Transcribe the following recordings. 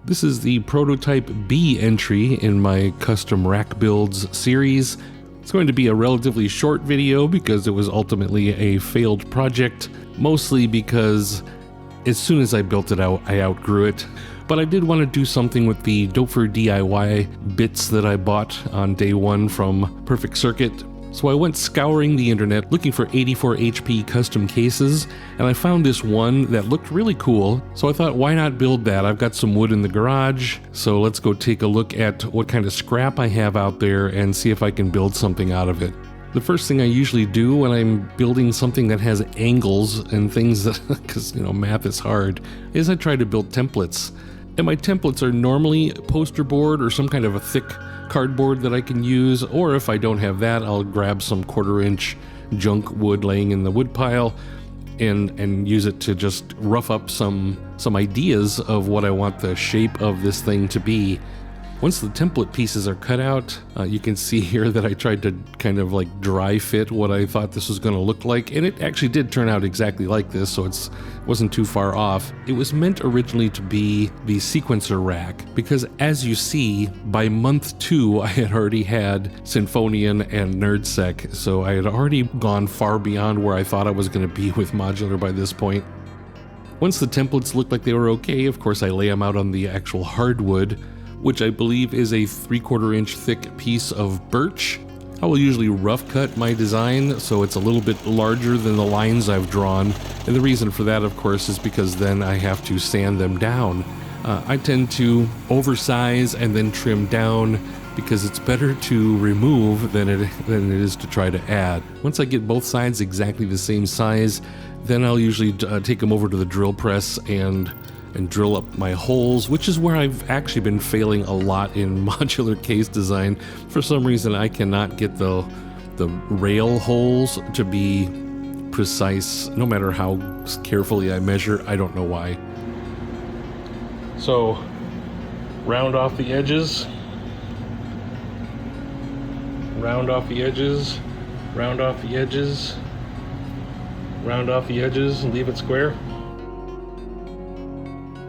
This is the prototype B entry in my custom rack builds series. It's going to be a relatively short video because it was ultimately a failed project, mostly because as soon as I built it out, I outgrew it. But I did want to do something with the Doepfer DIY bits that I bought on day one from Perfect Circuit. So I went scouring the internet looking for 84 HP custom cases, and I found this one that looked really cool. So I thought, why not build that? I've got some wood in the garage, so let's go take a look at what kind of scrap I have out there and see if I can build something out of it. The first thing I usually do when I'm building something that has angles and things, because math is hard, is I try to build templates. And my templates are normally poster board or some kind of a thick cardboard that I can use, or if I don't have that, I'll grab some 1/4 inch junk wood laying in the wood pile and use it to just rough up some ideas of what I want the shape of this thing to be. Once the template pieces are cut out, you can see here that I tried to kind of like dry fit what I thought this was going to look like, and it actually did turn out exactly like this, so it wasn't too far off. It was meant originally to be the sequencer rack, because as you see, by month 2, I had already had Symphonian and NerdSec, so I had already gone far beyond where I thought I was going to be with modular by this point. Once the templates looked like they were okay, of course I lay them out on the actual hardwood, which I believe is a 3/4 inch thick piece of birch. I will usually rough cut my design so it's a little bit larger than the lines I've drawn, and the reason for that, of course, is because then I have to sand them down. I tend to oversize and then trim down because it's better to remove than it is to try to add. Once I get both sides exactly the same size, then I'll usually take them over to the drill press and drill up my holes, which is where I've actually been failing a lot in modular case design. For some reason, I cannot get the rail holes to be precise, no matter how carefully I measure. I don't know why. So, round off the edges, round off the edges, round off the edges, round off the edges, and leave it square.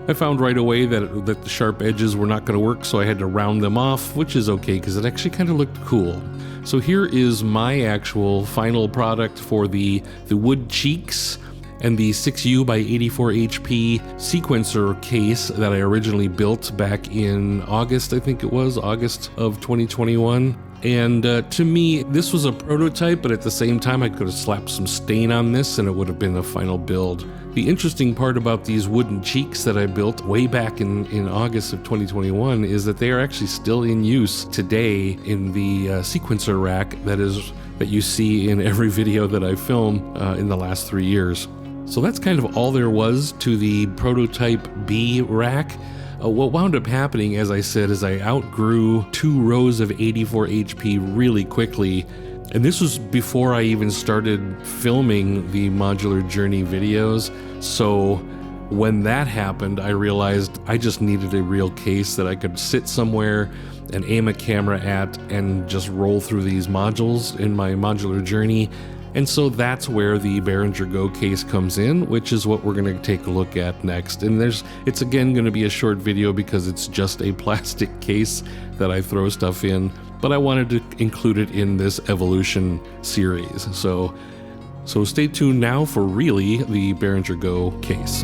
I found right away that the sharp edges were not going to work, so I had to round them off, which is okay because it actually kind of looked cool. So here is my actual final product for the wood cheeks and the 6U by 84 HP sequencer case that I originally built back in August, I think it was, August of 2021. And to me, this was a prototype, but at the same time, I could have slapped some stain on this and it would have been a final build. The interesting part about these wooden cheeks that I built way back in August of 2021 is that they are actually still in use today in the sequencer rack that you see in every video that I film in the last 3 years. So that's kind of all there was to the prototype B rack. What wound up happening, as I said, is I outgrew 2 rows of 84 HP really quickly. And this was before I even started filming the Modular Journey videos. So when that happened, I realized I just needed a real case that I could sit somewhere and aim a camera at and just roll through these modules in my Modular Journey. And so that's where the Behringer Go case comes in, which is what we're going to take a look at next. And it's again going to be a short video because it's just a plastic case that I throw stuff in, but I wanted to include it in this evolution series. So stay tuned now for really the Behringer Go case.